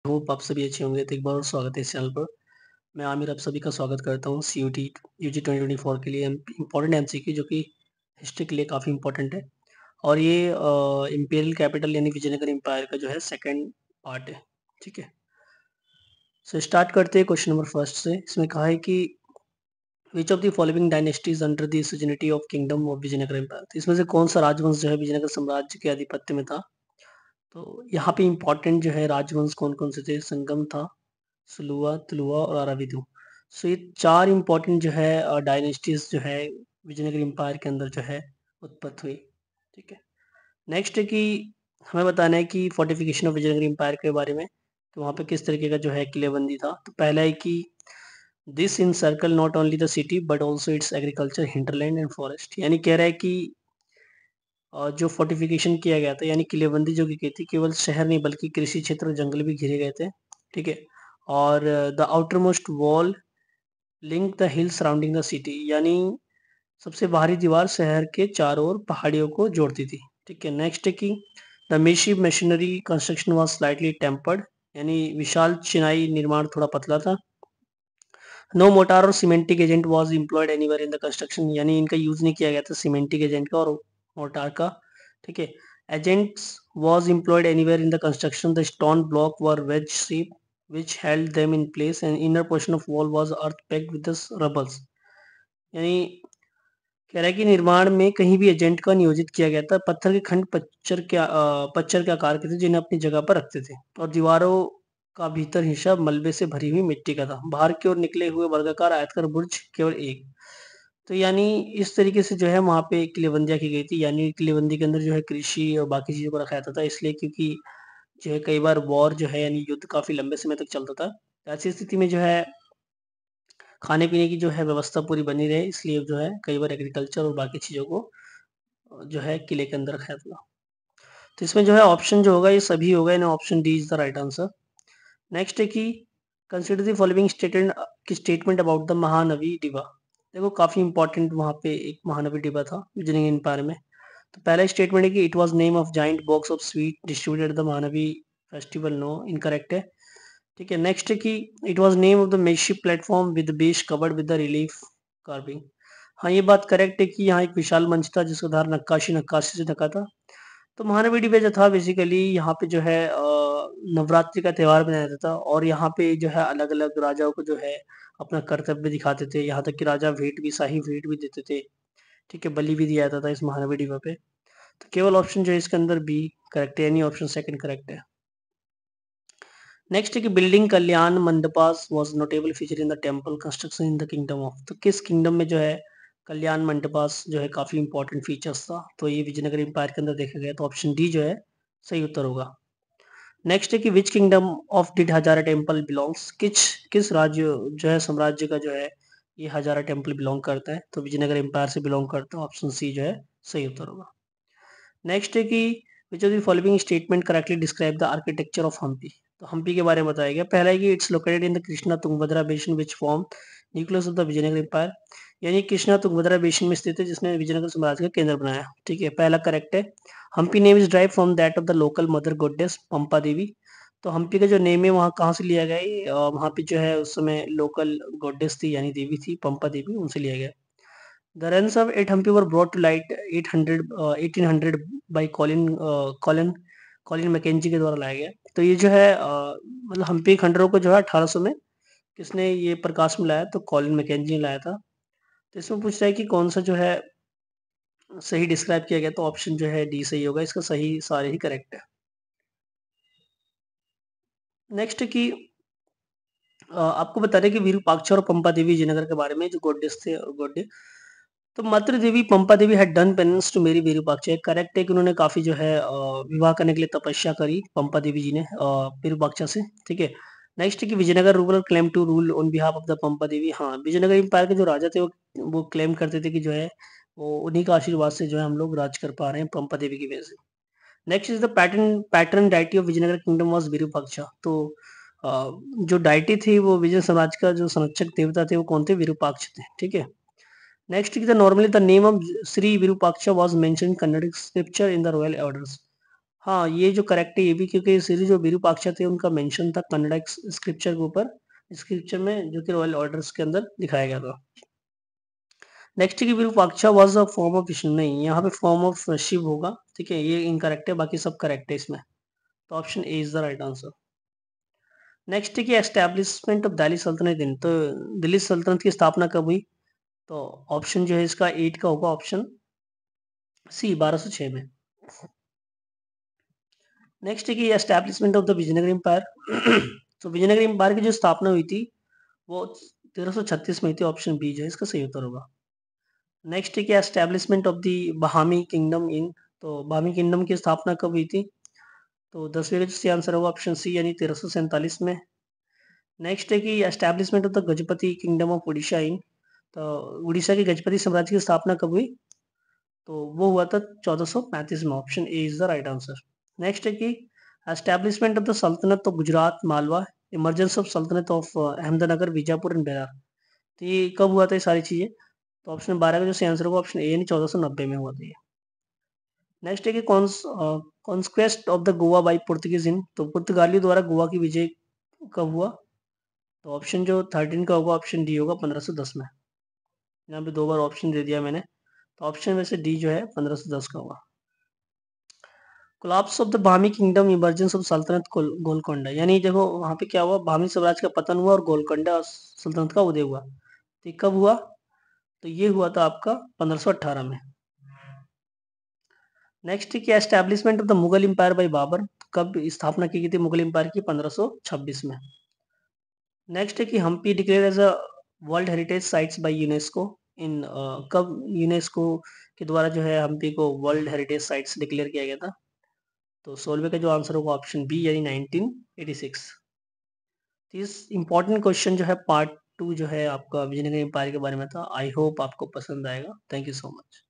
Hope आप सभी अच्छे होंगे। तो एक बार और स्वागत है इस चैनल पर। मैं आमिर आप सभी का स्वागत करता हूँ सीयूटी यूजी 2024 के लिए इम्पोर्टेंट एमसीक्यू जो कि हिस्ट्री के लिए काफ़ी इम्पोर्टेंट है। और ये इम्पीरियल कैपिटल यानी विजयनगर एम्पायर का जो है सेकंड पार्ट है। ठीक है, सो स्टार्ट करते हैं क्वेश्चन नंबर फर्स्ट से। इसमें कहा है कि which of the following dynasties under the suzerainty of kingdom of Vijayanagar empire. तो इसमें से कौन सा राजवंश जो है विजयनगर साम्राज्य के आधिपत्य में था। तो यहाँ पे इम्पोर्टेंट जो है राजवंश कौन कौन से थे। संगम था, सुलुआ, तुलुआ और अराविदु। सो ये चार इंपॉर्टेंट जो है डायनेस्टीज जो है विजयनगर एम्पायर के अंदर जो है उत्पत्ति हुई। ठीक है, नेक्स्ट है कि हमें बताना है कि फोर्टिफिकेशन ऑफ विजयनगर एम्पायर के बारे में, तो वहाँ पे किस तरीके का जो है किलेबंदी था। तो पहला है कि this in circle not only the city but also it's agriculture hinterland and forest. यानी कह रहा है कि जो फोर्टिफिकेशन किया गया था यानी किलेबंदी जो की गई थी, केवल शहर नहीं बल्कि कृषि क्षेत्र जंगल भी घिरे गए थे। ठीक है, और the outer most wall link the hill surrounding the city, यानी सबसे बाहरी दीवार शहर के चारों ओर पहाड़ियों को जोड़ती थी। ठीक है, नेक्स्ट है कि the massive masonry construction was slightly tempered, यानी विशाल चिनाई निर्माण थोड़ा पतला था। नो मोटार और cementing agent was employed anywhere in the construction, यानी इनका यूज नहीं किया गया था सीमेंटिक एजेंट का और मोटार का। ठीक है, agents was employed anywhere in the construction. The stone block were veg shape which held them in place and inner portion of wall was earth packed with the rubbles। यानी कह रहा है कि निर्माण में कहीं भी एजेंट का नियोजित किया गया था। पत्थर के खंड पच्चर के आकार के थे जिन्हें अपनी जगह पर रखते थे, और दीवारों का भीतर हिस्सा मलबे से भरी हुई मिट्टी का था। बाहर की ओर निकले हुए वर्गाकार आयताकार बुर्ज केवल एक। तो यानी इस तरीके से जो है वहाँ पे किलेबंदियाँ की गई थी, यानी किलेबंदी के अंदर जो है कृषि और बाकी चीज़ों को रखा जाता था, इसलिए क्योंकि जो है कई बार वॉर जो है यानी युद्ध काफ़ी लंबे समय तक चलता था। तो ऐसी स्थिति में जो है खाने पीने की जो है व्यवस्था पूरी बनी रहे, इसलिए जो है कई बार एग्रीकल्चर और बाकी चीज़ों को जो है किले के अंदर रखा जाता था। तो इसमें जो है ऑप्शन जो होगा ये सभी होगा, यानी option D is the right answer. Next है कि consider the following statement about the Mahanavami Dibba. देखो काफ़ी इंपॉर्टेंट वहाँ पे एक महानवी डिबा था विजयनगर एम्पायर में। तो पहला स्टेटमेंट है कि it was name of giant box of sweet distributed the Mahanavami festival. No, incorrect है। ठीक है, नेक्स्ट है कि it was name of the makeshift platform with base covered with the relief carving. हाँ, ये बात करेक्ट है कि यहाँ एक विशाल मंच था जिसका आधार नक्काशी से ढका था। तो महानवी डिबे जो था बेसिकली यहाँ पे जो है नवरात्रि का त्यौहार मनाया जाता था, और यहाँ पे जो है अलग अलग राजाओं को जो है अपना कर्तव्य दिखाते थे। यहाँ तक कि राजा भेंट भी शाही भेंट भी देते थे। ठीक है, बलि भी दिया जाता था इस महानवी डिबा पे। तो केवल ऑप्शन जो है इसके अंदर बी करेक्ट है, यानी ऑप्शन सेकंड करेक्ट है। नेक्स्ट है कि building Kalyan mandapas was notable feature in the temple construction in the kingdom of. तो किस किंगडम में जो है कल्याण मंडपास जो है काफी इंपॉर्टेंट फीचर्स था। तो ये विजयनगर एम्पायर के अंदर देखा गया, तो ऑप्शन डी जो है सही उत्तर होगा। नेक्स्ट है कि which kingdom of did Hazara temple belongs. किस राज्य जो है साम्राज्य का जो है ये हजारा टेम्पल बिलोंग करता है। तो विजयनगर एम्पायर से बिलोंग करता है, ऑप्शन सी जो है सही उत्तर होगा। नेक्स्ट है कि which of the following statement correctly describe the architecture of Hampi. तो हम्पी के बारे में बताया गया। पहला है कि it's located in the Krishna Tungabhadra basin which form nucleus of the Vijayanagara empire. यानी कृष्णा तुंगभद्रा बेसिन में स्थित है जिसने विजयनगर साम्राज्य का केंद्र बनाया। ठीक है, पहला करेक्ट है। Hampi name is drive from that of the local mother goddess Pampa Devi. तो हम्पी का जो नेम है वहाँ कहाँ से लिया गया है, वहाँ पे जो है उस समय लोकल गॉडेस थी यानी देवी थी पंपा देवी, उनसे लिया गया। The runs of 8 Hampi were brought to light 1800 by Colin McKenzie के द्वारा लाया गया। तो ये जो है मतलब हम्पी खंडरों को जो है 1800 में किसने ये प्रकाश में लाया, तो कॉलिन मैकेंजी ने लाया था। तो इसमें पूछ रहा है कि कौन सा जो है सही डिस्क्राइब किया गया, तो ऑप्शन जो है डी सही होगा, इसका सही सारे ही करेक्ट है। नेक्स्ट कि आपको बता रहे कि विरूपाक्ष और पंपा देवी विजयनगर के बारे में जो गॉडेस थे और गॉडेस। तो मातृ देवी पंपा देवी हैड डन पेनेंस टू मेरी विरूपाक्ष। करेक्ट है कि उन्होंने काफी जो है विवाह करने के लिए तपस्या करी पंपा देवी जी ने विरूपाक्ष से। ठीक है, नेक्स्ट है कि Vijayanagar rulers claim to rule on behalf of the Pampa Devi. हाँ, विजयनगर एम्पायर के जो राजा थे वो क्लेम करते थे कि जो है वो उन्हीं का आशीर्वाद से जो है हम लोग राज कर पा रहे हैं पंपा देवी की वजह से। Next is the pattern deity of Vijayanagara kingdom was Virupaksha. तो जो डाइटी थी वो विजय समाज का जो संरक्षक देवता थे वो कौन थे, विरूपाक्ष थे। ठीक है, next is the normally the name of Sri Virupaksha was mentioned in Kannadic scripture in the royal orders। हाँ, ये जो करेक्ट है ये भी, क्योंकि श्री जो विरूपाक्षा थे उनका मेंशन था कन्नड़ा स्क्रिप्चर के ऊपर, स्क्रिप्चर में जो कि रॉयल ऑर्डर्स के अंदर दिखाया गया था। नेक्स्ट की Virupaksha was a form of Vishnu, नहीं यहाँ पे फॉर्म ऑफ शिव होगा, ठीक है, ये इनकरेक्ट है, बाकी सब करेक्ट है इसमें, तो option A is the right answer. Next की एस्टेब्लिशमेंट ऑफ दिल्ली सल्तनत इन, तो दिल्ली सल्तनत की स्थापना कब हुई, तो ऑप्शन जो है इसका 8 का होगा, ऑप्शन सी 1206 में। नेक्स्ट है कि establishment of the Vijayanagara empire तो विजयनगर एम्पायर की जो स्थापना हुई थी वो 1336 में हुई थी, ऑप्शन बी जो है इसका सही उत्तर होगा। नेक्स्ट है कि establishment of the Bahmani kingdom इन, तो बहामी किंगडम की स्थापना कब हुई थी, तो 10वीं का जो सही आंसर होगा ऑप्शन सी यानी 1347 में। नेक्स्ट है कि establishment of the Gajapati kingdom of Orissa in, तो उड़ीसा के गजपति साम्राज्य की स्थापना कब हुई, तो वो हुआ था 1435 में, option A is the right answer. Next है कि एस्टैब्लिशमेंट ऑफ द सल्तनत of Gujarat Malwa, emergence of सल्तनत ऑफ अहमदनगर बीजापुर एंड बेरार, तो ये कब हुआ था ये सारी चीजें, तो ऑप्शन 12 का जो सही आंसर होगा ऑप्शन ए यानी 1490 में हुआ था ये। नेक्स्ट है कि conquest of the Goa by Portuguese in, तो पुर्तगालियों द्वारा गोवा की विजय कब हुआ, तो ऑप्शन जो 13 का होगा ऑप्शन डी होगा 1510 में। यहाँ पे 2 बार ऑप्शन दे दिया मैंने, तो ऑप्शन में से डी जो है 1510 का होगा। Collapse of the Bahmani kingdom, emergence of सल्तनत गोलकोंडा, यानी देखो वहां पे क्या हुआ, बहामी साम्राज्य का पतन हुआ और गोलकोंडा सल्तनत का उदय हुआ, तो ये कब हुआ, तो ये हुआ था आपका 1518 में। नेक्स्ट क्या establishment of the Mughal empire by Babur, कब स्थापना की गई थी मुगल एम्पायर की, 1526 में। नेक्स्ट है कि Hampi declare as a world heritage sites by UNESCO in, कब यूनेस्को के द्वारा जो है हम्पी को वर्ल्ड हेरिटेज साइट्स डिक्लेयर किया गया था, तो 16वें का जो आंसर होगा ऑप्शन बी यानी 1986। इस इम्पोर्टेंट क्वेश्चन जो है पार्ट 2 जो है आपका विजयनगर एम्पायर के बारे में था, आई होप आपको पसंद आएगा। Thank you so much.